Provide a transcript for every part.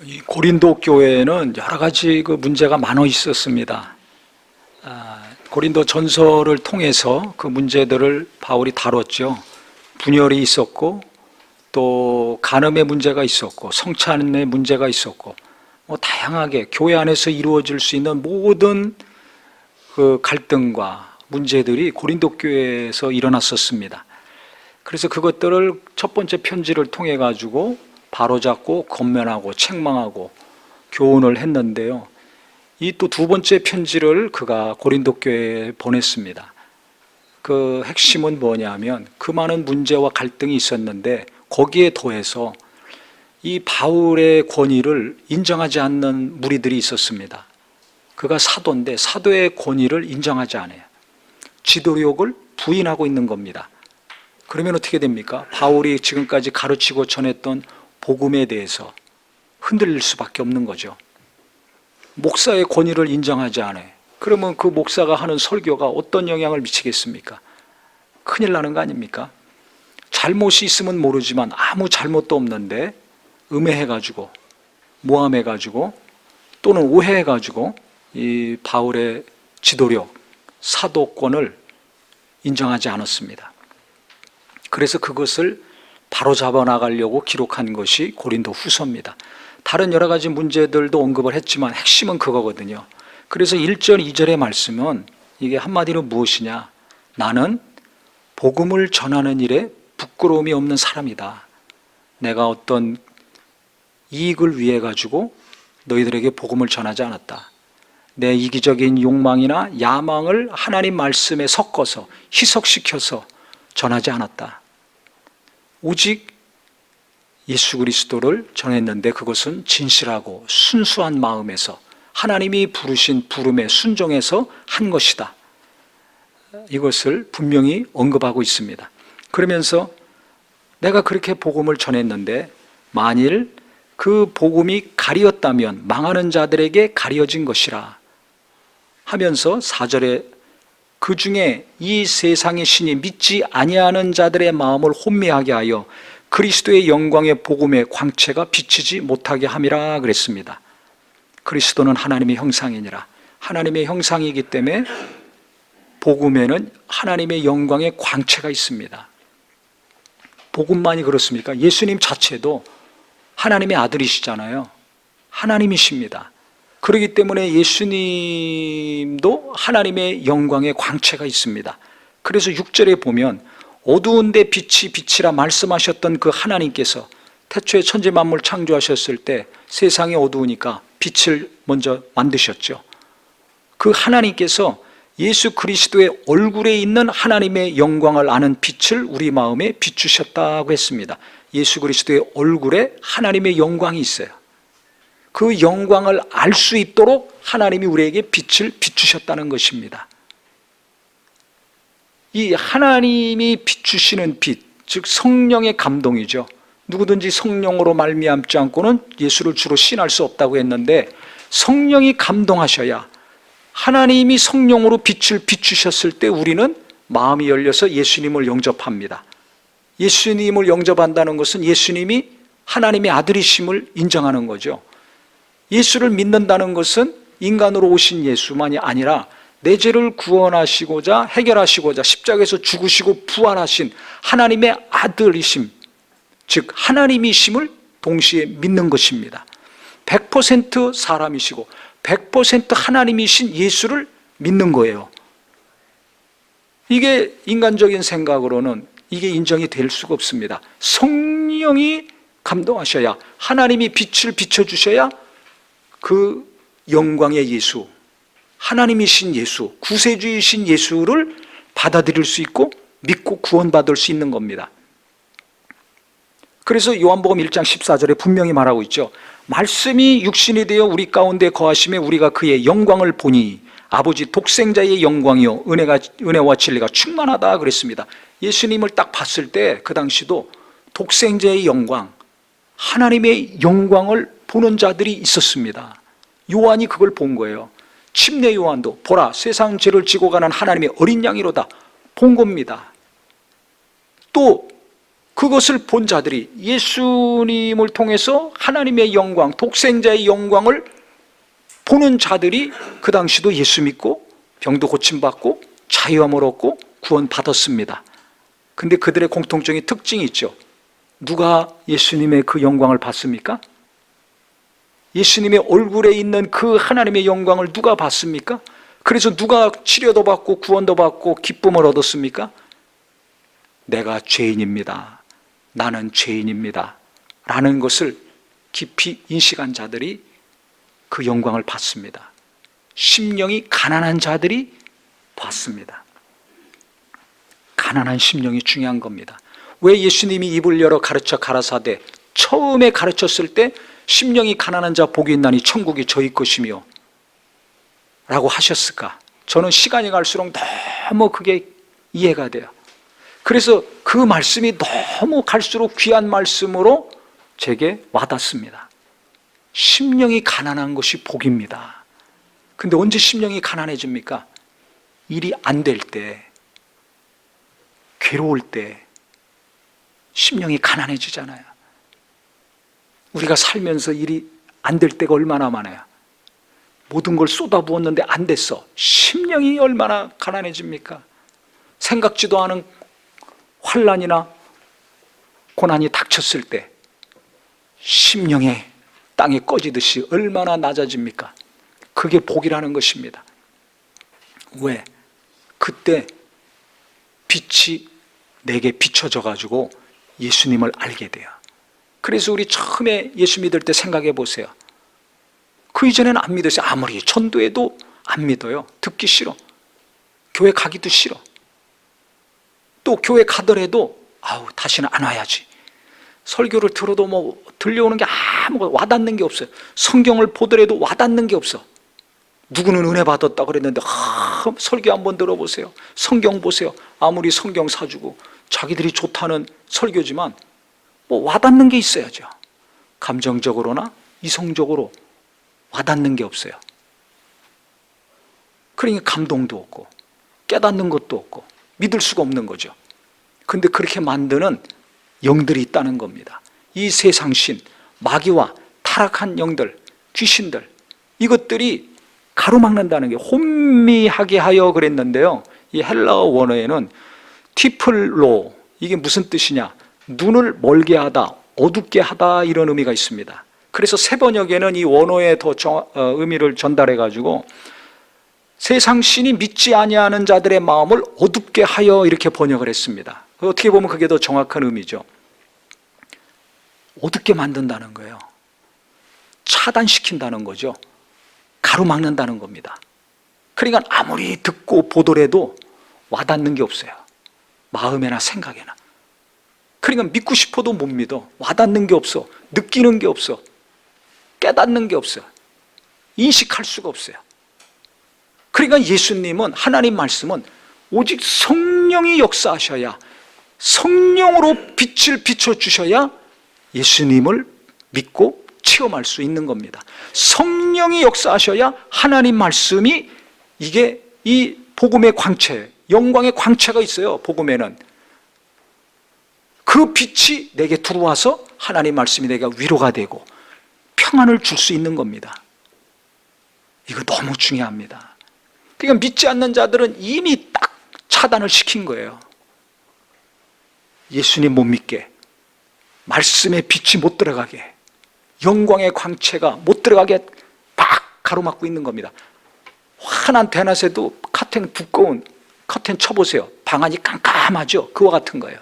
이 고린도 교회에는 여러 가지 그 문제가 많아 있었습니다. 고린도 전서를 통해서 그 문제들을 바울이 다뤘죠. 분열이 있었고, 또 간음의 문제가 있었고, 성찬의 문제가 있었고, 다양하게 교회 안에서 이루어질 수 있는 모든 그 갈등과 문제들이 고린도 교회에서 일어났었습니다. 그래서 그것들을 첫 번째 편지를 통해 가지고 바로잡고 권면하고 책망하고 교훈을 했는데요. 이 또 두 번째 편지를 그가 고린도 교회에 보냈습니다. 그 핵심은 뭐냐면 그 많은 문제와 갈등이 있었는데 거기에 더해서 이 바울의 권위를 인정하지 않는 무리들이 있었습니다. 그가 사도인데 사도의 권위를 인정하지 않아요. 지도력을 부인하고 있는 겁니다. 그러면 어떻게 됩니까? 바울이 지금까지 가르치고 전했던 복음에 대해서 흔들릴 수밖에 없는 거죠. 목사의 권위를 인정하지 않아요. 그러면 그 목사가 하는 설교가 어떤 영향을 미치겠습니까? 큰일 나는 거 아닙니까? 잘못이 있으면 모르지만 아무 잘못도 없는데 음해해가지고 모함해가지고 또는 오해해가지고 이 바울의 지도력, 사도권을 인정하지 않았습니다. 그래서 그것을 바로잡아 나가려고 기록한 것이 고린도 후서입니다. 다른 여러 가지 문제들도 언급을 했지만 핵심은 그거거든요. 그래서 1절, 2절의 말씀은 이게 한마디로 무엇이냐? 나는 복음을 전하는 일에 부끄러움이 없는 사람이다. 내가 어떤 이익을 위해 가지고 너희들에게 복음을 전하지 않았다. 내 이기적인 욕망이나 야망을 하나님 말씀에 섞어서 희석시켜서 전하지 않았다. 오직 예수 그리스도를 전했는데 그것은 진실하고 순수한 마음에서 하나님이 부르신 부름에 순종해서 한 것이다. 이것을 분명히 언급하고 있습니다. 그러면서 내가 그렇게 복음을 전했는데 만일 그 복음이 가리었다면 망하는 자들에게 가려진 것이라 하면서 4절에 그 중에 이 세상의 신이 믿지 아니하는 자들의 마음을 혼미하게 하여 그리스도의 영광의 복음의 광채가 비치지 못하게 함이라 그랬습니다. 그리스도는 하나님의 형상이니라. 하나님의 형상이기 때문에 복음에는 하나님의 영광의 광채가 있습니다. 복음만이 그렇습니까? 예수님 자체도 하나님의 아들이시잖아요. 하나님이십니다. 그렇기 때문에 예수님도 하나님의 영광의 광채가 있습니다. 그래서 6절에 보면 어두운데 빛이 빛이라 말씀하셨던 그 하나님께서 태초에 천지 만물 창조하셨을 때 세상이 어두우니까 빛을 먼저 만드셨죠. 그 하나님께서 예수 그리스도의 얼굴에 있는 하나님의 영광을 아는 빛을 우리 마음에 비추셨다고 했습니다. 예수 그리스도의 얼굴에 하나님의 영광이 있어요. 그 영광을 알 수 있도록 하나님이 우리에게 빛을 비추셨다는 것입니다. 이 하나님이 비추시는 빛, 즉 성령의 감동이죠. 누구든지 성령으로 말미암지 않고는 예수를 주로 신할 수 없다고 했는데 성령이 감동하셔야 하나님이 성령으로 빛을 비추셨을 때 우리는 마음이 열려서 예수님을 영접합니다. 예수님을 영접한다는 것은 예수님이 하나님의 아들이심을 인정하는 거죠. 예수를 믿는다는 것은 인간으로 오신 예수만이 아니라 내 죄를 구원하시고자 해결하시고자 십자가에서 죽으시고 부활하신 하나님의 아들이심, 즉 하나님이심을 동시에 믿는 것입니다. 100% 사람이시고 100% 하나님이신 예수를 믿는 거예요. 이게 인간적인 생각으로는 이게 인정이 될 수가 없습니다. 성령이 감동하셔야, 하나님이 빛을 비춰주셔야 그 영광의 예수, 하나님이신 예수, 구세주이신 예수를 받아들일 수 있고 믿고 구원받을 수 있는 겁니다. 그래서 요한복음 1장 14절에 분명히 말하고 있죠. 말씀이 육신이 되어 우리 가운데 거하심에 우리가 그의 영광을 보니 아버지 독생자의 영광이요 은혜와 진리가 충만하다 그랬습니다. 예수님을 딱 봤을 때 그 당시도 독생자의 영광, 하나님의 영광을 보는 자들이 있었습니다. 요한이 그걸 본 거예요. 침례 요한도 보라 세상 죄를 지고 가는 하나님의 어린 양이로다 본 겁니다. 또 그것을 본 자들이 예수님을 통해서 하나님의 영광, 독생자의 영광을 보는 자들이 그 당시도 예수 믿고 병도 고침받고 자유함을 얻고 구원받았습니다. 근데 그들의 공통적인 특징이 있죠. 누가 예수님의 그 영광을 봤습니까? 예수님의 얼굴에 있는 그 하나님의 영광을 누가 봤습니까? 그래서 누가 치료도 받고 구원도 받고 기쁨을 얻었습니까? 내가 죄인입니다. 나는 죄인입니다. 라는 것을 깊이 인식한 자들이 그 영광을 봤습니다. 심령이 가난한 자들이 봤습니다. 가난한 심령이 중요한 겁니다. 왜 예수님이 입을 열어 가르쳐 가라사대 처음에 가르쳤을 때 심령이 가난한 자 복이 있나니 천국이 저희 것이며 라고 하셨을까? 저는 시간이 갈수록 너무 그게 이해가 돼요. 그래서 그 말씀이 너무 갈수록 귀한 말씀으로 제게 와닿습니다. 심령이 가난한 것이 복입니다. 근데 언제 심령이 가난해집니까? 일이 안 될 때, 괴로울 때 심령이 가난해지잖아요. 우리가 살면서 일이 안 될 때가 얼마나 많아요. 모든 걸 쏟아부었는데 안 됐어. 심령이 얼마나 가난해집니까? 생각지도 않은 환난이나 고난이 닥쳤을 때 심령의 땅이 꺼지듯이 얼마나 낮아집니까? 그게 복이라는 것입니다. 왜? 그때 빛이 내게 비춰져 가지고 예수님을 알게 돼요. 그래서 우리 처음에 예수 믿을 때 생각해 보세요. 그 이전에는 안 믿었어요. 아무리 전도해도 안 믿어요. 듣기 싫어. 교회 가기도 싫어. 또 교회 가더라도 다시는 안 와야지. 설교를 들어도 뭐 들려오는 게 아무것도 와닿는 게 없어요. 성경을 보더라도 와닿는 게 없어. 누구는 은혜 받았다 그랬는데 설교 한번 들어보세요. 성경 보세요. 아무리 성경 사주고 자기들이 좋다는 설교지만 뭐 와닿는 게 있어야죠. 감정적으로나 이성적으로 와닿는 게 없어요. 그러니까 감동도 없고 깨닫는 것도 없고 믿을 수가 없는 거죠. 근데 그렇게 만드는 영들이 있다는 겁니다. 이 세상신, 마귀와 타락한 영들, 귀신들, 이것들이 가로막는다는 게 혼미하게 하여 그랬는데요. 이 헬라어 원어에는 티플로, 이게 무슨 뜻이냐? 눈을 멀게 하다, 어둡게 하다, 이런 의미가 있습니다. 그래서 새 번역에는 이 원어의 더 의미를 전달해 가지고 세상 신이 믿지 아니하는 자들의 마음을 어둡게 하여 이렇게 번역을 했습니다. 어떻게 보면 그게 더 정확한 의미죠. 어둡게 만든다는 거예요. 차단시킨다는 거죠. 가로막는다는 겁니다. 그러니까 아무리 듣고 보더라도 와닿는 게 없어요. 마음에나 생각에나. 그러니까 믿고 싶어도 못 믿어. 와닿는 게 없어. 느끼는 게 없어. 깨닫는 게 없어요. 인식할 수가 없어요. 그러니까 예수님은, 하나님 말씀은 오직 성령이 역사하셔야, 성령으로 빛을 비춰주셔야 예수님을 믿고 체험할 수 있는 겁니다. 성령이 역사하셔야 하나님 말씀이, 이게 이 복음의 광채, 영광의 광채가 있어요. 복음에는 그 빛이 내게 들어와서 하나님 말씀이 내가 위로가 되고 평안을 줄 수 있는 겁니다. 이거 너무 중요합니다. 그러니까 믿지 않는 자들은 이미 딱 차단을 시킨 거예요. 예수님 못 믿게, 말씀의 빛이 못 들어가게, 영광의 광채가 못 들어가게 막 가로막고 있는 겁니다. 환한 대낮에도 커튼, 두꺼운 커튼 쳐보세요. 방안이 깜깜하죠. 그와 같은 거예요.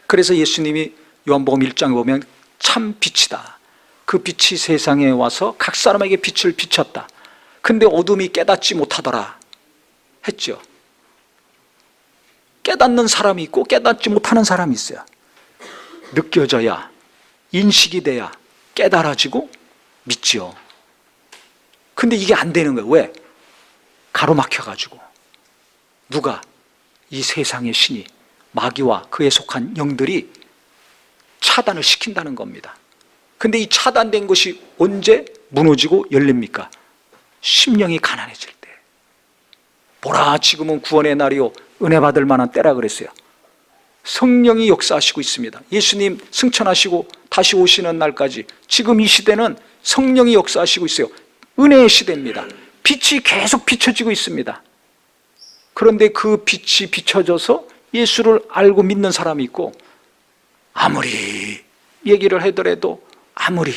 그래서 예수님이 요한복음 1장에 보면 참 빛이다, 그 빛이 세상에 와서 각 사람에게 빛을 비췄다. 근데 어둠이 깨닫지 못하더라 했죠. 깨닫는 사람이 있고 깨닫지 못하는 사람이 있어요. 느껴져야, 인식이 돼야 깨달아지고 믿지요. 근데 이게 안 되는 거예요. 왜? 가로막혀가지고. 누가? 이 세상의 신이, 마귀와 그에 속한 영들이 차단을 시킨다는 겁니다. 근데 이 차단된 것이 언제 무너지고 열립니까? 심령이 가난해질 때. 보라, 지금은 구원의 날이요 은혜 받을 만한 때라 그랬어요. 성령이 역사하시고 있습니다. 예수님 승천하시고 다시 오시는 날까지 지금 이 시대는 성령이 역사하시고 있어요. 은혜의 시대입니다. 빛이 계속 비춰지고 있습니다. 그런데 그 빛이 비춰져서 예수를 알고 믿는 사람이 있고, 아무리 얘기를 하더라도, 아무리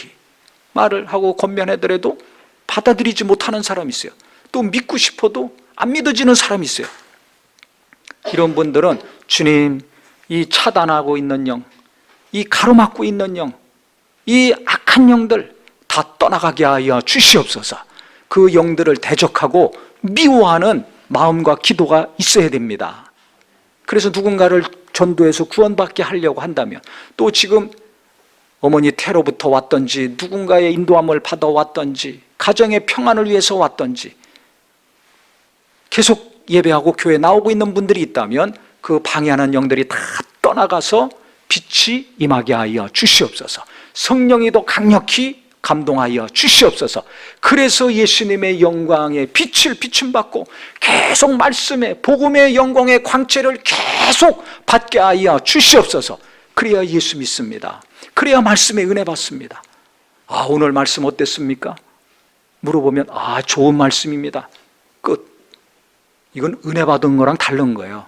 말을 하고 권면하더라도 받아들이지 못하는 사람이 있어요. 또 믿고 싶어도 안 믿어지는 사람이 있어요. 이런 분들은 주님, 이 차단하고 있는 영, 이 가로막고 있는 영, 이 악한 영들 다 떠나가게 하여 주시옵소서. 그 영들을 대적하고 미워하는 마음과 기도가 있어야 됩니다. 그래서 누군가를 전도해서 구원받게 하려고 한다면, 또 지금 어머니 태로부터 왔던지, 누군가의 인도함을 받아왔던지, 가정의 평안을 위해서 왔던지, 계속 예배하고 교회 나오고 있는 분들이 있다면 그 방해하는 영들이 다 떠나가서 빛이 임하게 하여 주시옵소서. 성령이 더 강력히 감동하여 주시옵소서. 그래서 예수님의 영광의 빛을 비춤받고 계속 말씀의 복음의 영광의 광채를 계속 받게 하여 주시옵소서. 그래야 예수 믿습니다. 그래야 말씀의 은혜 받습니다. 오늘 말씀 어땠습니까? 물어보면 좋은 말씀입니다. 끝. 이건 은혜 받은 거랑 다른 거예요.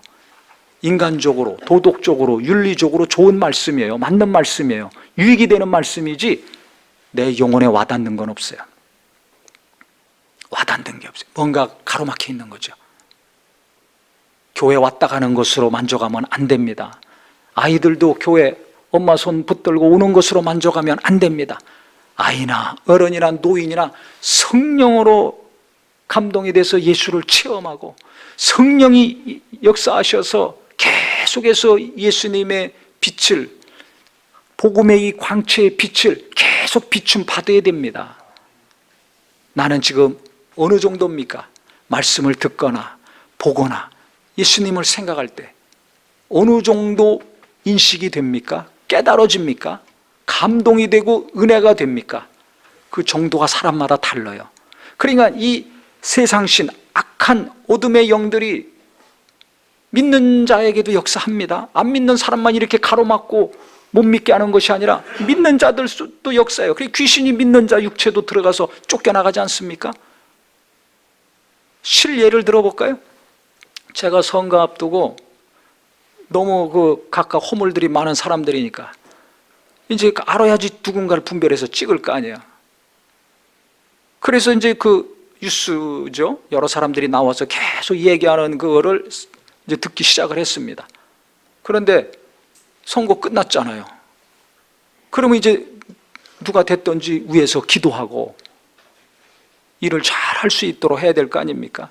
인간적으로, 도덕적으로, 윤리적으로 좋은 말씀이에요. 맞는 말씀이에요. 유익이 되는 말씀이지 내 영혼에 와닿는 건 없어요. 와닿는 게 없어요. 뭔가 가로막혀 있는 거죠. 교회 왔다 가는 것으로 만족하면 안 됩니다. 아이들도 교회 엄마 손 붙들고 오는 것으로 만족하면 안 됩니다. 아이나 어른이나 노인이나 성령으로 감동이 돼서 예수를 체험하고 성령이 역사하셔서 계속해서 예수님의 빛을, 복음의 이 광채의 빛을 계속 비춤 받아야 됩니다. 나는 지금 어느 정도입니까? 말씀을 듣거나 보거나 예수님을 생각할 때 어느 정도 인식이 됩니까? 깨달아집니까? 감동이 되고 은혜가 됩니까? 그 정도가 사람마다 달라요. 그러니까 이 세상신, 악한 어둠의 영들이 믿는 자에게도 역사합니다. 안 믿는 사람만 이렇게 가로막고 못 믿게 하는 것이 아니라 믿는 자들도 역사해요. 그리고 귀신이 믿는 자 육체도 들어가서 쫓겨나가지 않습니까? 실예를 들어볼까요? 제가 선거 앞두고 너무 각각 허물들이 많은 사람들이니까 이제 알아야지 누군가를 분별해서 찍을 거 아니에요. 그래서 이제 뉴스죠. 여러 사람들이 나와서 계속 얘기하는 그거를 이제 듣기 시작을 했습니다. 그런데 선거 끝났잖아요. 그러면 이제 누가 됐든지 위에서 기도하고 일을 잘 할 수 있도록 해야 될 거 아닙니까?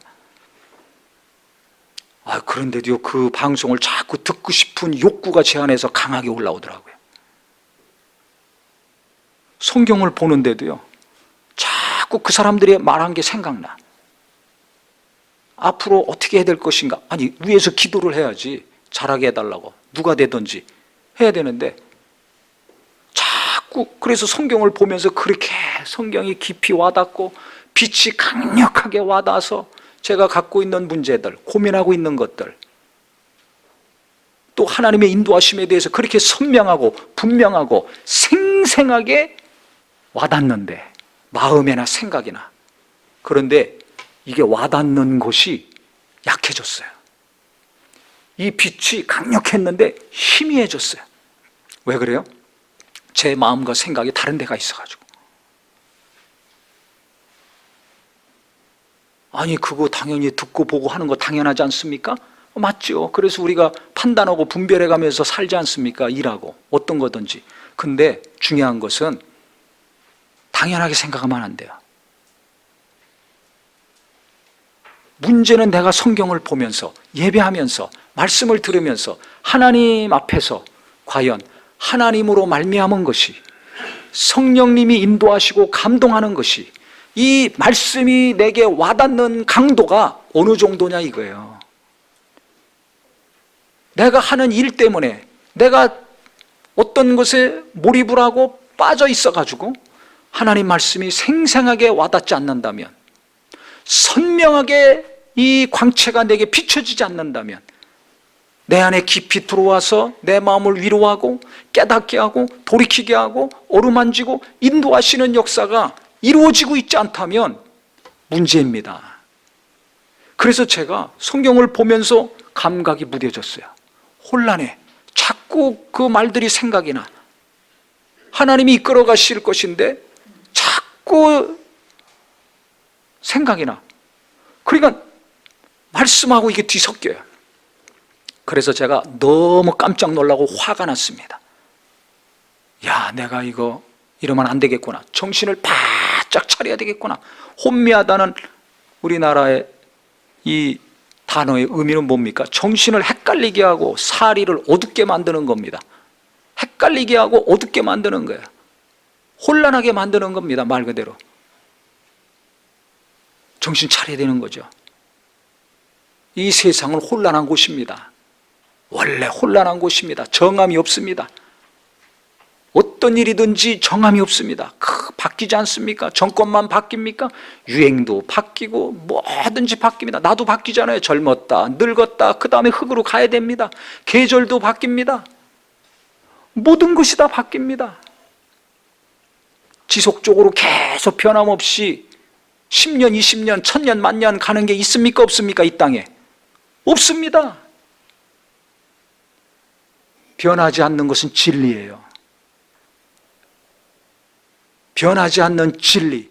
그런데도요, 그 방송을 자꾸 듣고 싶은 욕구가 제 안에서 강하게 올라오더라고요. 성경을 보는데도요, 자꾸 그 사람들이 말한 게 생각나. 앞으로 어떻게 해야 될 것인가? 아니, 위에서 기도를 해야지. 잘하게 해달라고. 누가 되든지 해야 되는데, 자꾸 그래서 성경을 보면서 그렇게 성경이 깊이 와닿고 빛이 강력하게 와닿아서 제가 갖고 있는 문제들, 고민하고 있는 것들, 또 하나님의 인도하심에 대해서 그렇게 선명하고 분명하고 생생하게 와닿는데, 마음이나 생각이나. 그런데 이게 와닿는 것이 약해졌어요. 이 빛이 강력했는데 희미해졌어요. 왜 그래요? 제 마음과 생각이 다른 데가 있어가지고. 아니, 그거 당연히 듣고 보고 하는 거 당연하지 않습니까? 맞죠. 그래서 우리가 판단하고 분별해가면서 살지 않습니까? 일하고 어떤 거든지. 근데 중요한 것은 당연하게 생각하면 안 돼요. 문제는 내가 성경을 보면서, 예배하면서, 말씀을 들으면서 하나님 앞에서 과연 하나님으로 말미암은 것이, 성령님이 인도하시고 감동하는 것이, 이 말씀이 내게 와닿는 강도가 어느 정도냐 이거예요. 내가 하는 일 때문에 내가 어떤 것에 몰입을 하고 빠져 있어가지고 하나님 말씀이 생생하게 와닿지 않는다면, 선명하게 이 광채가 내게 비춰지지 않는다면 내 안에 깊이 들어와서 내 마음을 위로하고 깨닫게 하고 돌이키게 하고 어루만지고 인도하시는 역사가 이루어지고 있지 않다면 문제입니다. 그래서 제가 성경을 보면서 감각이 무뎌졌어요. 혼란해. 자꾸 그 말들이 생각이 나. 하나님이 이끌어 가실 것인데 자꾸 생각이 나. 그러니까 말씀하고 이게 뒤섞여요. 그래서 제가 너무 깜짝 놀라고 화가 났습니다. 야, 내가 이러면 안 되겠구나. 정신을 바짝 차려야 되겠구나. 혼미하다는 우리나라의 이 단어의 의미는 뭡니까? 정신을 헷갈리게 하고 사리를 어둡게 만드는 겁니다. 헷갈리게 하고 어둡게 만드는 거예요. 혼란하게 만드는 겁니다. 말 그대로. 정신 차려야 되는 거죠. 이 세상은 혼란한 곳입니다. 원래 혼란한 곳입니다. 정함이 없습니다. 어떤 일이든지 정함이 없습니다. 바뀌지 않습니까? 정권만 바뀝니까? 유행도 바뀌고 뭐든지 바뀝니다. 나도 바뀌잖아요. 젊었다, 늙었다, 그 다음에 흙으로 가야 됩니다. 계절도 바뀝니다. 모든 것이 다 바뀝니다. 지속적으로 계속 변함없이 10년, 20년, 1000년, 만년 가는 게 있습니까? 없습니까? 이 땅에 없습니다. 변하지 않는 것은 진리예요. 변하지 않는 진리.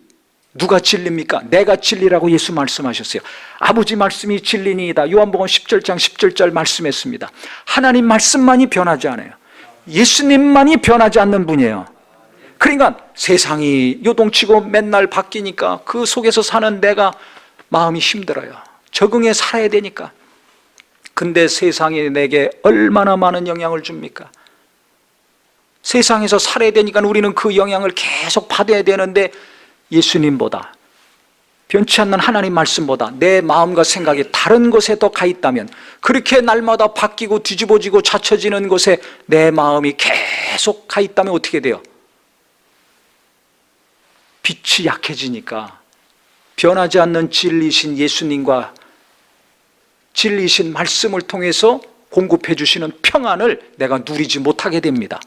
누가 진리입니까? 내가 진리라고 예수 말씀하셨어요. 아버지 말씀이 진리니이다. 요한복음 17장 17절 말씀했습니다. 하나님 말씀만이 변하지 않아요. 예수님만이 변하지 않는 분이에요. 그러니까 세상이 요동치고 맨날 바뀌니까 그 속에서 사는 내가 마음이 힘들어요. 적응해 살아야 되니까. 근데 세상이 내게 얼마나 많은 영향을 줍니까? 세상에서 살아야 되니까 우리는 그 영향을 계속 받아야 되는데 예수님보다, 변치 않는 하나님 말씀보다 내 마음과 생각이 다른 곳에 더 가 있다면, 그렇게 날마다 바뀌고 뒤집어지고 찾쳐지는 곳에 내 마음이 계속 가 있다면 어떻게 돼요? 빛이 약해지니까 변하지 않는 진리신 예수님과 진리신 말씀을 통해서 공급해 주시는 평안을 내가 누리지 못하게 됩니다.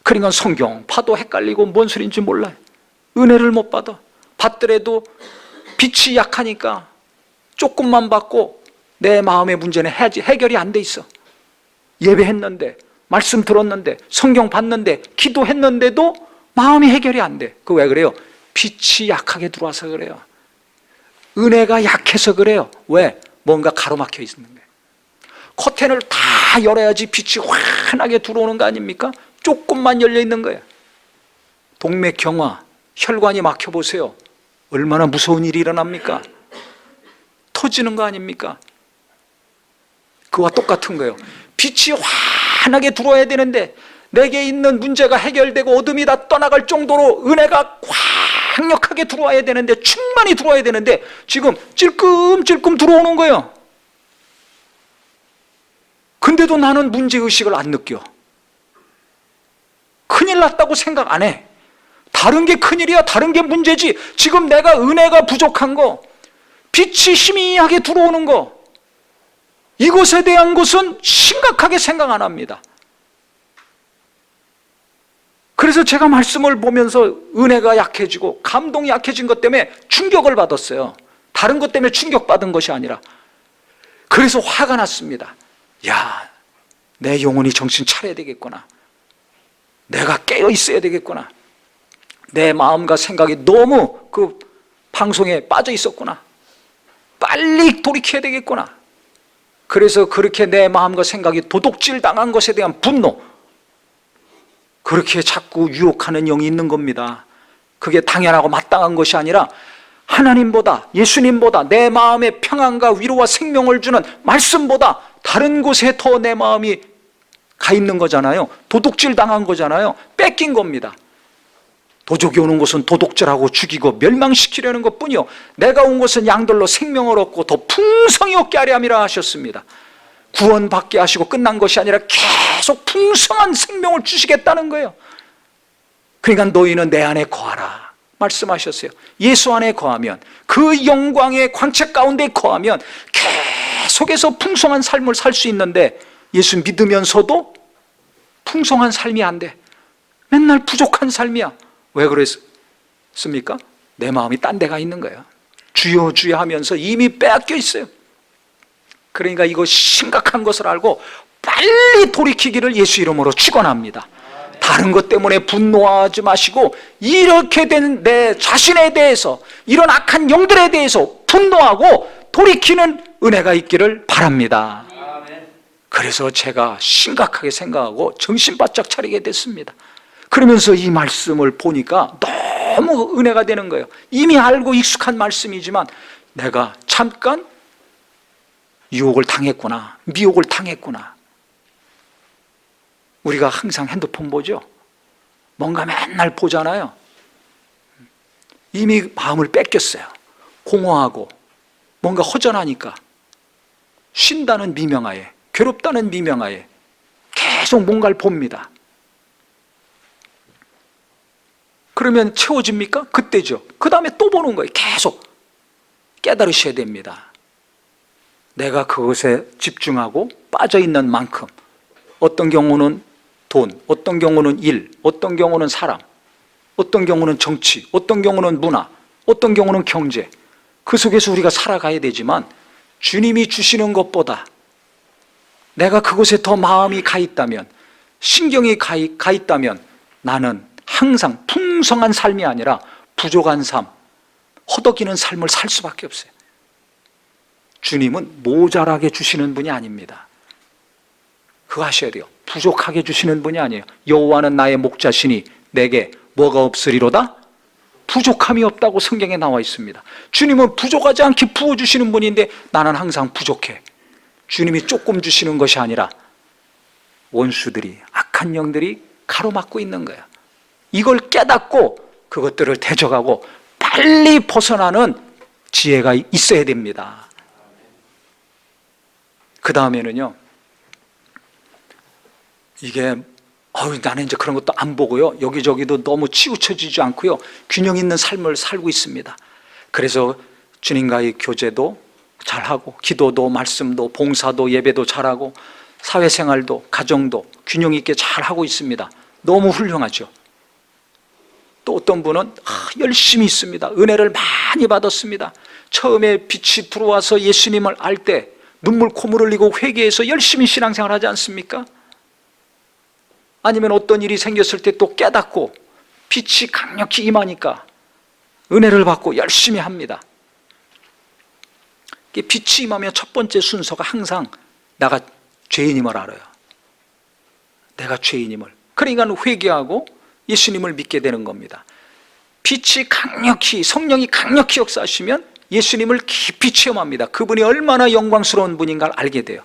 그러니까 성경 봐도 헷갈리고 뭔 소리인지 몰라요. 은혜를 못 받아. 받더라도 빛이 약하니까 조금만 받고 내 마음의 문제는 해결이 안 돼 있어. 예배했는데, 말씀 들었는데, 성경 봤는데, 기도했는데도 마음이 해결이 안 돼. 그거 왜 그래요? 빛이 약하게 들어와서 그래요. 은혜가 약해서 그래요. 왜? 뭔가 가로막혀 있는 거예요. 커튼을 다 열어야지 빛이 환하게 들어오는 거 아닙니까? 조금만 열려 있는 거예요. 동맥경화, 혈관이 막혀보세요. 얼마나 무서운 일이 일어납니까? 터지는 거 아닙니까? 그와 똑같은 거예요. 빛이 환하게 들어와야 되는데 내게 있는 문제가 해결되고 어둠이 다 떠나갈 정도로 은혜가 강력하게 들어와야 되는데, 충만히 들어와야 되는데 지금 찔끔찔끔 들어오는 거예요. 근데도 나는 문제의식을 안 느껴. 큰일 났다고 생각 안 해. 다른 게 큰일이야. 다른 게 문제지. 지금 내가 은혜가 부족한 거, 빛이 희미하게 들어오는 거, 이것에 대한 것은 심각하게 생각 안 합니다. 그래서 제가 말씀을 보면서 은혜가 약해지고 감동이 약해진 것 때문에 충격을 받았어요. 다른 것 때문에 충격받은 것이 아니라. 그래서 화가 났습니다. 야, 내 영혼이 정신 차려야 되겠구나. 내가 깨어 있어야 되겠구나. 내 마음과 생각이 너무 그 방송에 빠져 있었구나. 빨리 돌이켜야 되겠구나. 그래서 그렇게 내 마음과 생각이 도둑질 당한 것에 대한 분노, 그렇게 자꾸 유혹하는 영이 있는 겁니다. 그게 당연하고 마땅한 것이 아니라 하나님보다, 예수님보다, 내 마음의 평안과 위로와 생명을 주는 말씀보다 다른 곳에 더 내 마음이 가 있는 거잖아요. 도둑질 당한 거잖아요. 뺏긴 겁니다. 도적이 오는 것은 도둑질하고 죽이고 멸망시키려는 것뿐이요, 내가 온 것은 양들로 생명을 얻고 더 풍성히 얻게 하려 함이라 하셨습니다. 구원받게 하시고 끝난 것이 아니라 계속 풍성한 생명을 주시겠다는 거예요. 그러니까 너희는 내 안에 거하라 말씀하셨어요. 예수 안에 거하면, 그 영광의 광채 가운데 거하면 계속해서 풍성한 삶을 살 수 있는데 예수 믿으면서도 풍성한 삶이 안 돼. 맨날 부족한 삶이야. 왜 그랬습니까? 내 마음이 딴 데가 있는 거예요. 주여 주여 하면서 이미 빼앗겨 있어요. 그러니까 이거 심각한 것을 알고 빨리 돌이키기를 예수 이름으로 축원합니다. 다른 것 때문에 분노하지 마시고 이렇게 된 내 자신에 대해서, 이런 악한 영들에 대해서 분노하고 돌이키는 은혜가 있기를 바랍니다. 그래서 제가 심각하게 생각하고 정신 바짝 차리게 됐습니다. 그러면서 이 말씀을 보니까 너무 은혜가 되는 거예요. 이미 알고 익숙한 말씀이지만 내가 잠깐 유혹을 당했구나, 미혹을 당했구나. 우리가 항상 핸드폰 보죠. 뭔가 맨날 보잖아요. 이미 마음을 뺏겼어요. 공허하고 뭔가 허전하니까 쉰다는 미명하에, 괴롭다는 미명하에 계속 뭔가를 봅니다. 그러면 채워집니까? 그때죠. 그 다음에 또 보는 거예요. 계속 깨달으셔야 됩니다. 내가 그것에 집중하고 빠져있는 만큼, 어떤 경우는 돈, 어떤 경우는 일, 어떤 경우는 사람, 어떤 경우는 정치, 어떤 경우는 문화, 어떤 경우는 경제, 그 속에서 우리가 살아가야 되지만 주님이 주시는 것보다 내가 그곳에 더 마음이 가 있다면, 신경이 가 있다면 나는 항상 풍성한 삶이 아니라 부족한 삶, 허덕이는 삶을 살 수밖에 없어요. 주님은 모자라게 주시는 분이 아닙니다. 그거 하셔야 돼요. 부족하게 주시는 분이 아니에요. 여호와는 나의 목자시니 내게 뭐가 없으리로다? 부족함이 없다고 성경에 나와 있습니다. 주님은 부족하지 않게 부어주시는 분인데 나는 항상 부족해. 주님이 조금 주시는 것이 아니라 원수들이, 악한 영들이 가로막고 있는 거야. 이걸 깨닫고 그것들을 대적하고 빨리 벗어나는 지혜가 있어야 됩니다. 그 다음에는요, 이게 나는 이제 그런 것도 안 보고요, 여기저기도 너무 치우쳐지지 않고요, 균형 있는 삶을 살고 있습니다. 그래서 주님과의 교제도 잘하고, 기도도 말씀도 봉사도 예배도 잘하고, 사회생활도 가정도 균형 있게 잘하고 있습니다. 너무 훌륭하죠. 또 어떤 분은 열심히 있습니다. 은혜를 많이 받았습니다. 처음에 빛이 들어와서 예수님을 알 때 눈물 콧물 흘리고 회개해서 열심히 신앙생활 하지 않습니까? 아니면 어떤 일이 생겼을 때 또 깨닫고 빛이 강력히 임하니까 은혜를 받고 열심히 합니다. 빛이 임하면 첫 번째 순서가 항상 내가 죄인임을 알아요. 내가 죄인임을. 그러니까 회개하고 예수님을 믿게 되는 겁니다. 빛이 강력히, 성령이 강력히 역사하시면 예수님을 깊이 체험합니다. 그분이 얼마나 영광스러운 분인가를 알게 돼요.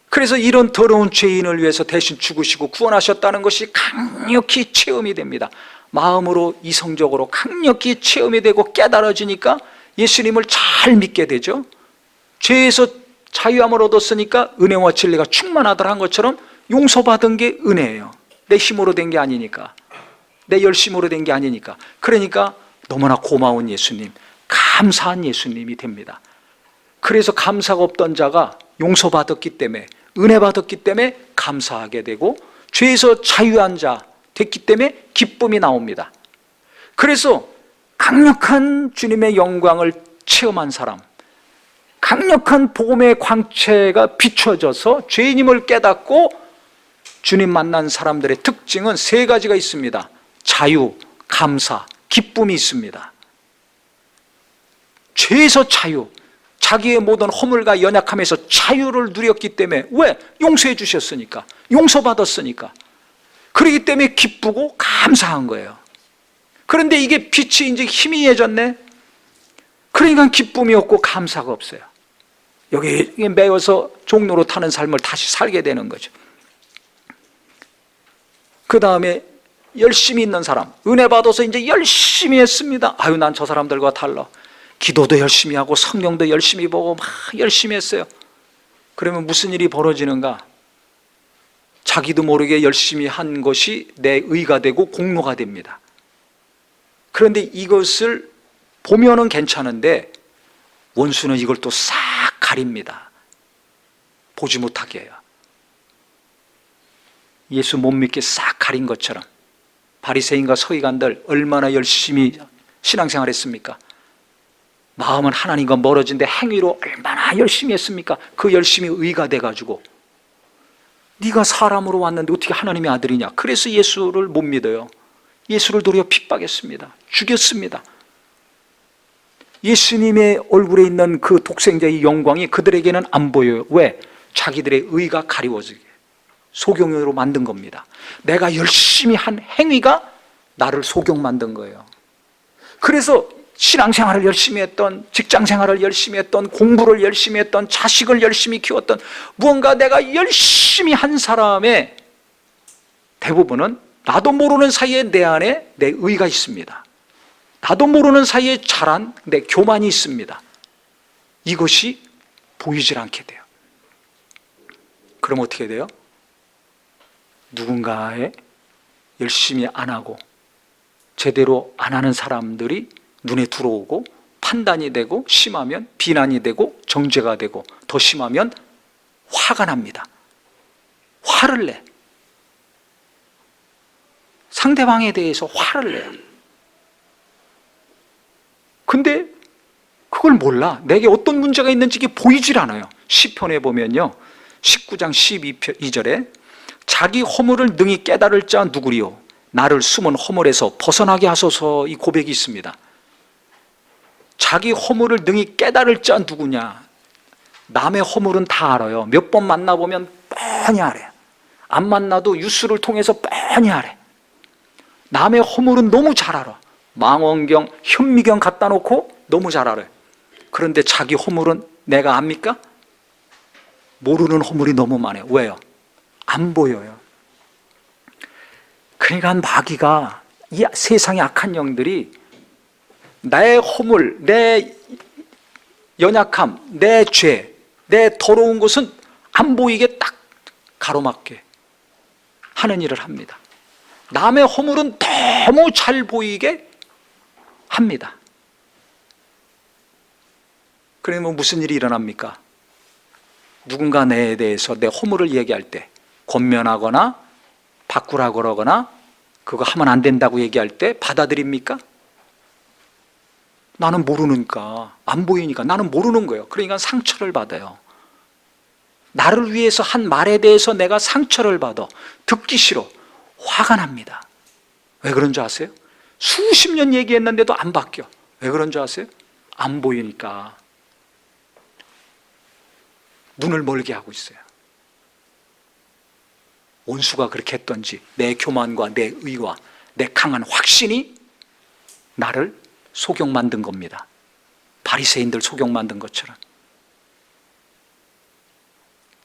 그래서 이런 더러운 죄인을 위해서 대신 죽으시고 구원하셨다는 것이 강력히 체험이 됩니다. 마음으로, 이성적으로 강력히 체험이 되고 깨달아지니까 예수님을 잘 믿게 되죠. 죄에서 자유함을 얻었으니까 은혜와 진리가 충만하더라 한 것처럼 용서받은 게 은혜예요. 내 힘으로 된 게 아니니까, 내 열심으로 된 게 아니니까. 그러니까 너무나 고마운 예수님, 감사한 예수님이 됩니다. 그래서 감사가 없던 자가 용서받았기 때문에, 은혜 받았기 때문에 감사하게 되고, 죄에서 자유한 자 됐기 때문에 기쁨이 나옵니다. 그래서 강력한 주님의 영광을 체험한 사람, 강력한 복음의 광채가 비춰져서 죄인임을 깨닫고 주님 만난 사람들의 특징은 세 가지가 있습니다. 자유, 감사, 기쁨이 있습니다. 죄에서 자유, 자기의 모든 허물과 연약함에서 자유를 누렸기 때문에, 왜? 용서해 주셨으니까, 용서받았으니까. 그렇기 때문에 기쁘고 감사한 거예요. 그런데 이게 빛이 이제 희미해졌네. 그러니까 기쁨이 없고 감사가 없어요. 여기에 매여서 종로로 타는 삶을 다시 살게 되는 거죠. 그 다음에 열심히 있는 사람, 은혜 받아서 이제 열심히 했습니다. 난 저 사람들과 달라. 기도도 열심히 하고 성경도 열심히 보고 막 열심히 했어요. 그러면 무슨 일이 벌어지는가? 자기도 모르게 열심히 한 것이 내 의가 되고 공로가 됩니다. 그런데 이것을 보면은 괜찮은데 원수는 이걸 또 싹 가립니다. 보지 못하게 해요. 예수 못 믿게 싹 가린 것처럼 바리새인과 서기관들 얼마나 열심히 신앙생활 했습니까? 마음은 하나님과 멀어진데 행위로 얼마나 열심히 했습니까? 그 열심히 의가 돼가지고 네가 사람으로 왔는데 어떻게 하나님의 아들이냐? 그래서 예수를 못 믿어요. 예수를 도리어 핍박했습니다. 죽였습니다. 예수님의 얼굴에 있는 그 독생자의 영광이 그들에게는 안 보여요. 왜? 자기들의 의가 가리워지게 소경으로 만든 겁니다. 내가 열심히 한 행위가 나를 소경 만든 거예요. 그래서 신앙생활을 열심히 했던, 직장생활을 열심히 했던, 공부를 열심히 했던, 자식을 열심히 키웠던, 무언가 내가 열심히 한 사람의 대부분은 나도 모르는 사이에 내 안에 내 의가 있습니다. 나도 모르는 사이에 자란 내 교만이 있습니다. 이것이 보이질 않게 돼요. 그럼 어떻게 돼요? 누군가의 열심히 안 하고 제대로 안 하는 사람들이 눈에 들어오고 판단이 되고, 심하면 비난이 되고 정죄가 되고, 더 심하면 화가 납니다. 화를 내. 상대방에 대해서 화를 내요. 근데 그걸 몰라. 내게 어떤 문제가 있는지 이게 보이질 않아요. 시편에 보면요, 19장 12절에 자기 허물을 능히 깨달을 자 누구리요? 나를 숨은 허물에서 벗어나게 하소서. 이 고백이 있습니다. 자기 허물을 능히 깨달을 자 누구냐? 남의 허물은 다 알아요. 몇 번 만나보면 뻔히 알아요. 안 만나도 뉴스를 통해서 뻔히 알아요. 남의 허물은 너무 잘 알아. 망원경, 현미경 갖다 놓고 너무 잘 알아요. 그런데 자기 허물은 내가 압니까? 모르는 허물이 너무 많아요. 왜요? 안 보여요. 그러니까 마귀가, 이 세상의 악한 영들이 나의 허물, 내 연약함, 내 죄, 내 더러운 것은 안 보이게 딱 가로막게 하는 일을 합니다. 남의 허물은 너무 잘 보이게 합니다. 그러면 무슨 일이 일어납니까? 누군가 내에 대해서 내 허물을 얘기할 때 권면하거나 바꾸라 그러거나 그거 하면 안 된다고 얘기할 때 받아들입니까? 나는 모르니까, 안 보이니까 나는 모르는 거예요. 그러니까 상처를 받아요. 나를 위해서 한 말에 대해서 내가 상처를 받아. 듣기 싫어. 화가 납니다. 왜 그런 줄 아세요? 수십 년 얘기했는데도 안 바뀌어. 왜 그런 줄 아세요? 안 보이니까. 눈을 멀게 하고 있어요. 원수가 그렇게 했던지 내 교만과 내 의와 내 강한 확신이 나를 소경 만든 겁니다. 바리새인들 소경 만든 것처럼.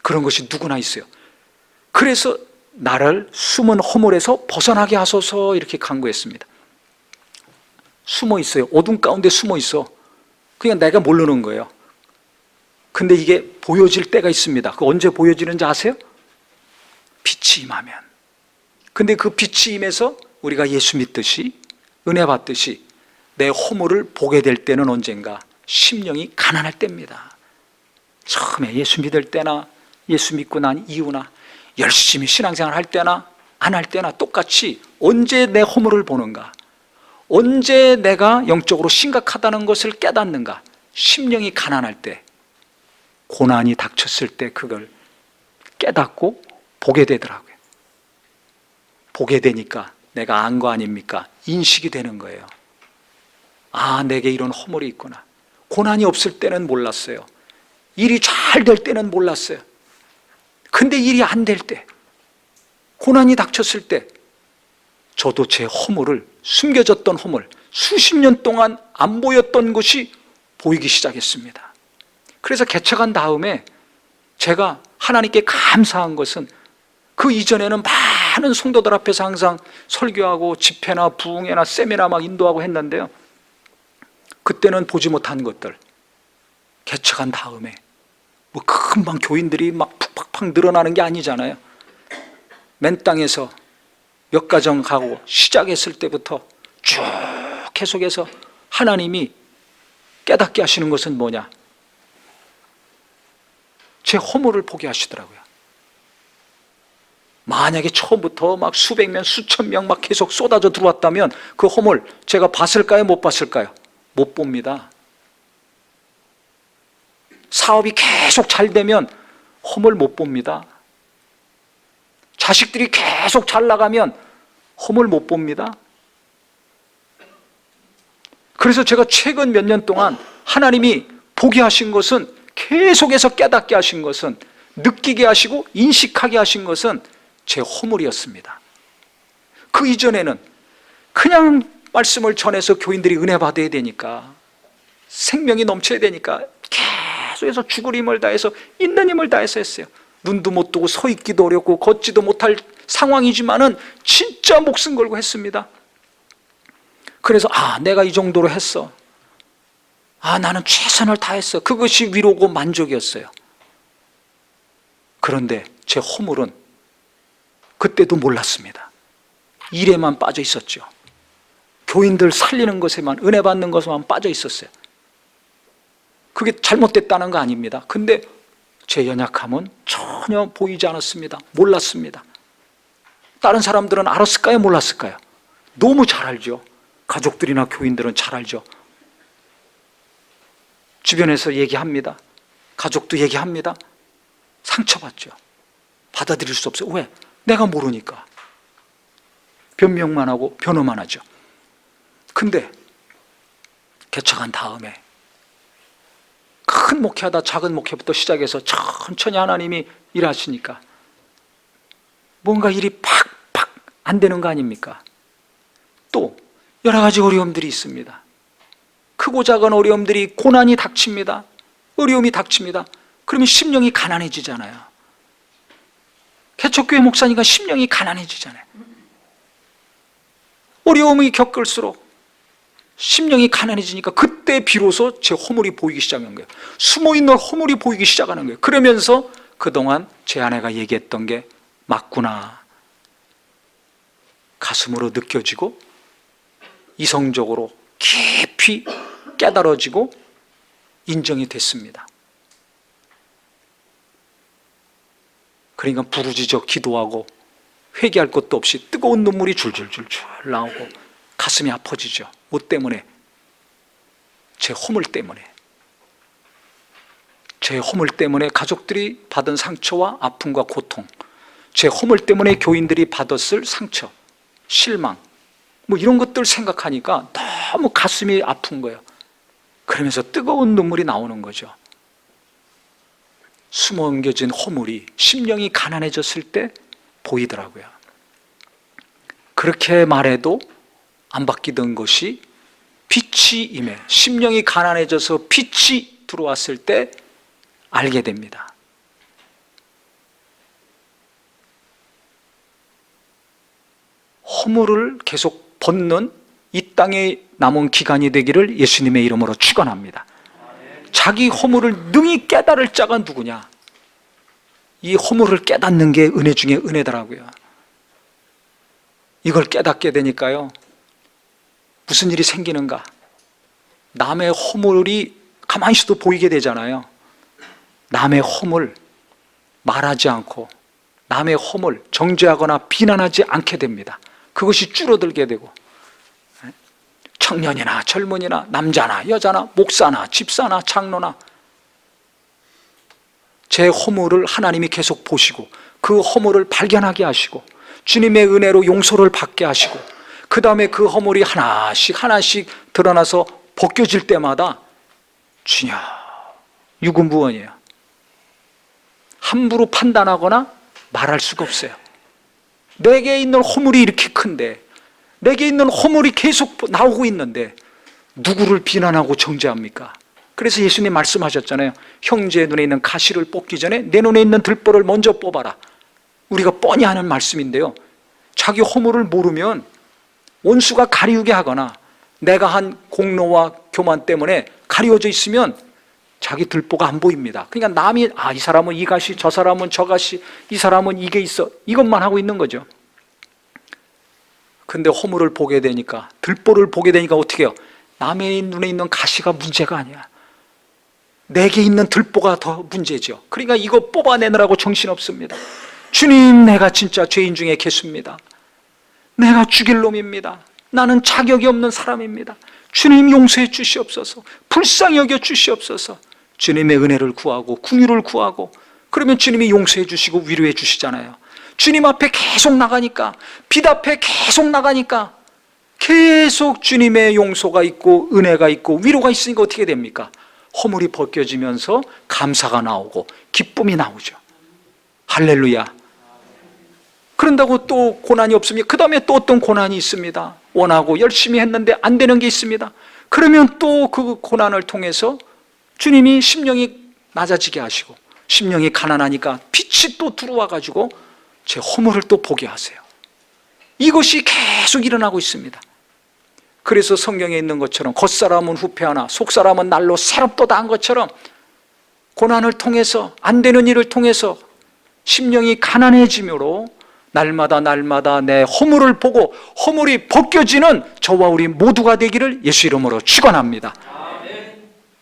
그런 것이 누구나 있어요. 그래서 나를 숨은 허물에서 벗어나게 하소서 이렇게 간구했습니다. 숨어 있어요. 어둠 가운데 숨어 있어. 그냥 내가 모르는 거예요. 근데 이게 보여질 때가 있습니다. 그 언제 보여지는지 아세요? 빛이 임하면. 근데 그 빛이 임해서 우리가 예수 믿듯이, 은혜 받듯이 내 허물을 보게 될 때는 언젠가? 심령이 가난할 때입니다. 처음에 예수 믿을 때나 예수 믿고 난 이후나 열심히 신앙생활 할 때나 안 할 때나 똑같이 언제 내 허물을 보는가? 언제 내가 영적으로 심각하다는 것을 깨닫는가? 심령이 가난할 때, 고난이 닥쳤을 때 그걸 깨닫고 보게 되더라고요. 보게 되니까 내가 안 거 아닙니까? 인식이 되는 거예요. 아, 내게 이런 허물이 있구나. 고난이 없을 때는 몰랐어요. 일이 잘 될 때는 몰랐어요. 근데 일이 안 될 때, 고난이 닥쳤을 때 저도 제 허물을, 숨겨졌던 허물, 수십 년 동안 안 보였던 것이 보이기 시작했습니다. 그래서 개척한 다음에 제가 하나님께 감사한 것은, 그 이전에는 많은 성도들 앞에서 항상 설교하고 집회나 부흥회나 세미나 막 인도하고 했는데요, 그때는 보지 못한 것들 개척한 다음에 뭐 금방 교인들이 막 푹팍팍 늘어나는 게 아니잖아요. 맨 땅에서 몇 가정 가고 시작했을 때부터 쭉 계속해서 하나님이 깨닫게 하시는 것은 뭐냐? 제 허물을 보게 하시더라고요. 만약에 처음부터 막 수백 명, 수천 명 막 계속 쏟아져 들어왔다면 그 허물 제가 봤을까요? 못 봤을까요? 못 봅니다. 사업이 계속 잘 되면 허물 못 봅니다. 자식들이 계속 잘 나가면 허물 못 봅니다. 그래서 제가 최근 몇 년 동안 하나님이 보게 하신 것은, 계속해서 깨닫게 하신 것은, 느끼게 하시고 인식하게 하신 것은 제 허물이었습니다. 그 이전에는 그냥 말씀을 전해서 교인들이 은혜 받아야 되니까, 생명이 넘쳐야 되니까 계속해서 죽을 힘을 다해서, 있는 힘을 다해서 했어요. 눈도 못 뜨고 서 있기도 어렵고 걷지도 못할 상황이지만은 진짜 목숨 걸고 했습니다. 그래서 내가 이 정도로 했어, 나는 최선을 다했어, 그것이 위로고 만족이었어요. 그런데 제 허물은 그때도 몰랐습니다. 일에만 빠져 있었죠. 교인들 살리는 것에만, 은혜 받는 것에만 빠져 있었어요. 그게 잘못됐다는 거 아닙니다. 근데 제 연약함은 전혀 보이지 않았습니다. 몰랐습니다. 다른 사람들은 알았을까요? 몰랐을까요? 너무 잘 알죠. 가족들이나 교인들은 잘 알죠. 주변에서 얘기합니다. 가족도 얘기합니다. 상처받죠. 받아들일 수 없어요. 왜? 내가 모르니까. 변명만 하고 변호만 하죠. 근데 개척한 다음에 큰 목회하다 작은 목회부터 시작해서 천천히 하나님이 일하시니까 뭔가 일이 팍팍 안 되는 거 아닙니까? 또 여러 가지 어려움들이 있습니다. 크고 작은 어려움들이, 고난이 닥칩니다. 어려움이 닥칩니다. 그러면 심령이 가난해지잖아요. 개척교회 목사니까 심령이 가난해지잖아요. 어려움이 겪을수록 심령이 가난해지니까 그때 비로소 제 허물이 보이기 시작한 거예요. 숨어있는 허물이 보이기 시작하는 거예요. 그러면서 그동안 제 아내가 얘기했던 게 맞구나, 가슴으로 느껴지고 이성적으로 깊이 깨달아지고 인정이 됐습니다. 그러니까 부르짖어 기도하고 회개할 것도 없이 뜨거운 눈물이 줄줄줄줄 나오고 가슴이 아파지죠. 뭐 때문에? 제 허물 때문에. 제 허물 때문에 가족들이 받은 상처와 아픔과 고통, 제 허물 때문에 교인들이 받았을 상처, 실망, 뭐 이런 것들 생각하니까 너무 가슴이 아픈 거예요. 그러면서 뜨거운 눈물이 나오는 거죠. 숨어옮겨진 허물이 심령이 가난해졌을 때 보이더라고요. 그렇게 말해도 안 바뀌던 것이 빛이 임해, 심령이 가난해져서 빛이 들어왔을 때 알게 됩니다. 허물을 계속 벗는 이 땅에 남은 기간이 되기를 예수님의 이름으로 축원합니다. 자기 허물을 능히 깨달을 자가 누구냐? 이 허물을 깨닫는 게 은혜 중에 은혜더라고요. 이걸 깨닫게 되니까요, 무슨 일이 생기는가? 남의 허물이 가만히 있어도 보이게 되잖아요. 남의 허물 말하지 않고, 남의 허물 정죄하거나 비난하지 않게 됩니다. 그것이 줄어들게 되고, 청년이나 젊은이나 남자나 여자나 목사나 집사나 장로나 제 허물을 하나님이 계속 보시고 그 허물을 발견하게 하시고 주님의 은혜로 용서를 받게 하시고, 그 다음에 그 허물이 하나씩 하나씩 드러나서 벗겨질 때마다 주여, 유구무원이에요. 함부로 판단하거나 말할 수가 없어요. 내게 있는 허물이 이렇게 큰데, 내게 있는 허물이 계속 나오고 있는데 누구를 비난하고 정죄합니까? 그래서 예수님 말씀하셨잖아요. 형제의 눈에 있는 가시를 뽑기 전에 내 눈에 있는 들보를 먼저 뽑아라. 우리가 뻔히 하는 말씀인데요, 자기 허물을 모르면 원수가 가리우게 하거나 내가 한 공로와 교만 때문에 가리워져 있으면 자기 들보가 안 보입니다. 그러니까 남이 이 사람은 이 가시, 저 사람은 저 가시, 이 사람은 이게 있어, 이것만 하고 있는 거죠. 근데 허물을 보게 되니까, 들보를 보게 되니까 어떻게 해요? 남의 눈에 있는 가시가 문제가 아니야. 내게 있는 들보가 더 문제죠. 그러니까 이거 뽑아내느라고 정신없습니다. 주님, 내가 진짜 죄인 중에 개수입니다. 내가 죽일 놈입니다. 나는 자격이 없는 사람입니다. 주님 용서해 주시옵소서. 불쌍히 여겨 주시옵소서. 주님의 은혜를 구하고 긍휼을 구하고, 그러면 주님이 용서해 주시고 위로해 주시잖아요. 주님 앞에 계속 나가니까, 빛 앞에 계속 나가니까 계속 주님의 용서가 있고 은혜가 있고 위로가 있으니까 어떻게 됩니까? 허물이 벗겨지면서 감사가 나오고 기쁨이 나오죠. 할렐루야. 그런다고 또 고난이 없습니까? 그 다음에 또 어떤 고난이 있습니다. 원하고 열심히 했는데 안 되는 게 있습니다. 그러면 또 그 고난을 통해서 주님이 심령이 낮아지게 하시고, 심령이 가난하니까 빛이 또 들어와 가지고 제 허물을 또 보게 하세요. 이것이 계속 일어나고 있습니다. 그래서 성경에 있는 것처럼 겉사람은 후패하나 속사람은 날로 새롭도다 한 것처럼, 고난을 통해서, 안 되는 일을 통해서 심령이 가난해지므로 날마다 내 허물을 보고 허물이 벗겨지는 저와 우리 모두가 되기를 예수 이름으로 축원합니다.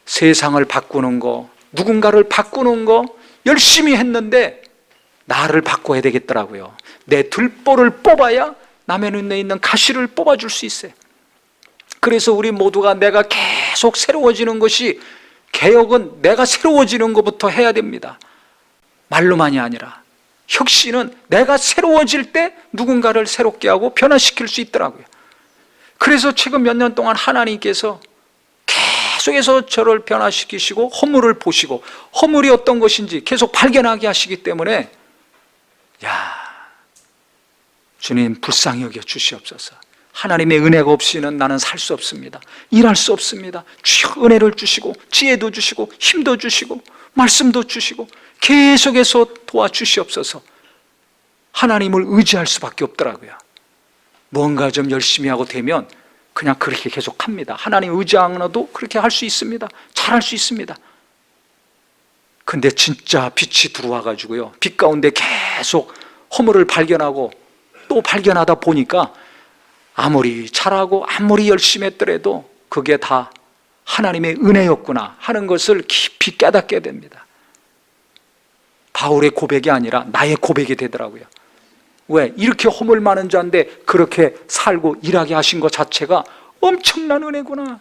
세상을 바꾸는 거, 누군가를 바꾸는 거 열심히 했는데 나를 바꿔야 되겠더라고요. 내 들보를 뽑아야 남의 눈에 있는 가시를 뽑아줄 수 있어요. 그래서 우리 모두가 내가 계속 새로워지는 것이, 개혁은 내가 새로워지는 것부터 해야 됩니다. 말로만이 아니라 혁신은 내가 새로워질 때 누군가를 새롭게 하고 변화시킬 수 있더라고요. 그래서 최근 몇 년 동안 하나님께서 계속해서 저를 변화시키시고 허물을 보시고 허물이 어떤 것인지 계속 발견하게 하시기 때문에, 주님 불쌍히 여겨 주시옵소서. 하나님의 은혜가 없이는 나는 살 수 없습니다. 일할 수 없습니다. 주여 은혜를 주시고 지혜도 주시고 힘도 주시고 말씀도 주시고 계속해서 도와주시옵소서. 하나님을 의지할 수밖에 없더라고요. 뭔가 좀 열심히 하고 되면 그냥 그렇게 계속 합니다. 하나님 의지 않아도 그렇게 할 수 있습니다. 잘할 수 있습니다. 근데 진짜 빛이 들어와 가지고요, 빛 가운데 계속 허물을 발견하고 또 발견하다 보니까 아무리 잘하고 아무리 열심히 했더라도 그게 다 하나님의 은혜였구나 하는 것을 깊이 깨닫게 됩니다. 바울의 고백이 아니라 나의 고백이 되더라고요. 왜? 이렇게 허물 많은 자인데 그렇게 살고 일하게 하신 것 자체가 엄청난 은혜구나.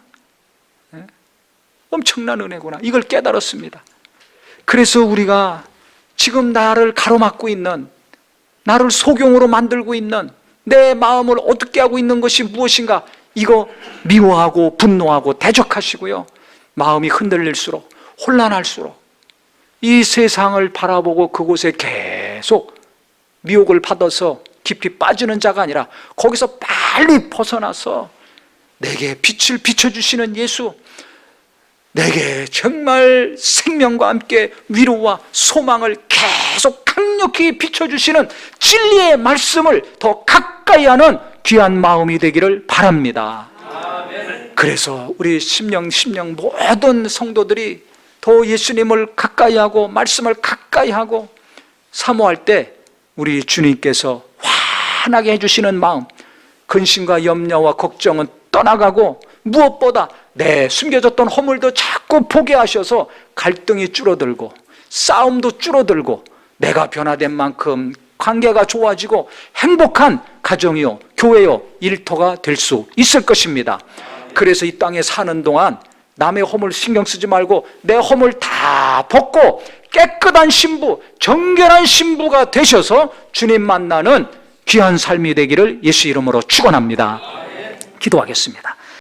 엄청난 은혜구나. 이걸 깨달았습니다. 그래서 우리가 지금 나를 가로막고 있는, 나를 소경으로 만들고 있는 내 마음을 어둡게 하고 있는 것이 무엇인가, 이거 미워하고 분노하고 대적하시고요, 마음이 흔들릴수록, 혼란할수록 이 세상을 바라보고 그곳에 계속 미혹을 받아서 깊이 빠지는 자가 아니라 거기서 빨리 벗어나서 내게 빛을 비춰주시는 예수, 내게 정말 생명과 함께 위로와 소망을 계속 강력히 비춰주시는 진리의 말씀을 더 가까이 하는 귀한 마음이 되기를 바랍니다. 그래서 우리 심령 모든 성도들이 더 예수님을 가까이 하고 말씀을 가까이 하고 사모할 때 우리 주님께서 환하게 해주시는 마음, 근심과 염려와 걱정은 떠나가고 무엇보다 내 숨겨졌던 허물도 자꾸 보게 하셔서 갈등이 줄어들고 싸움도 줄어들고 내가 변화된 만큼 관계가 좋아지고 행복한 가정이요 교회요 일터가 될 수 있을 것입니다. 그래서 이 땅에 사는 동안 남의 허물 신경 쓰지 말고 내 허물 다 벗고 깨끗한 신부, 정결한 신부가 되셔서 주님 만나는 귀한 삶이 되기를 예수 이름으로 축원합니다. 기도하겠습니다.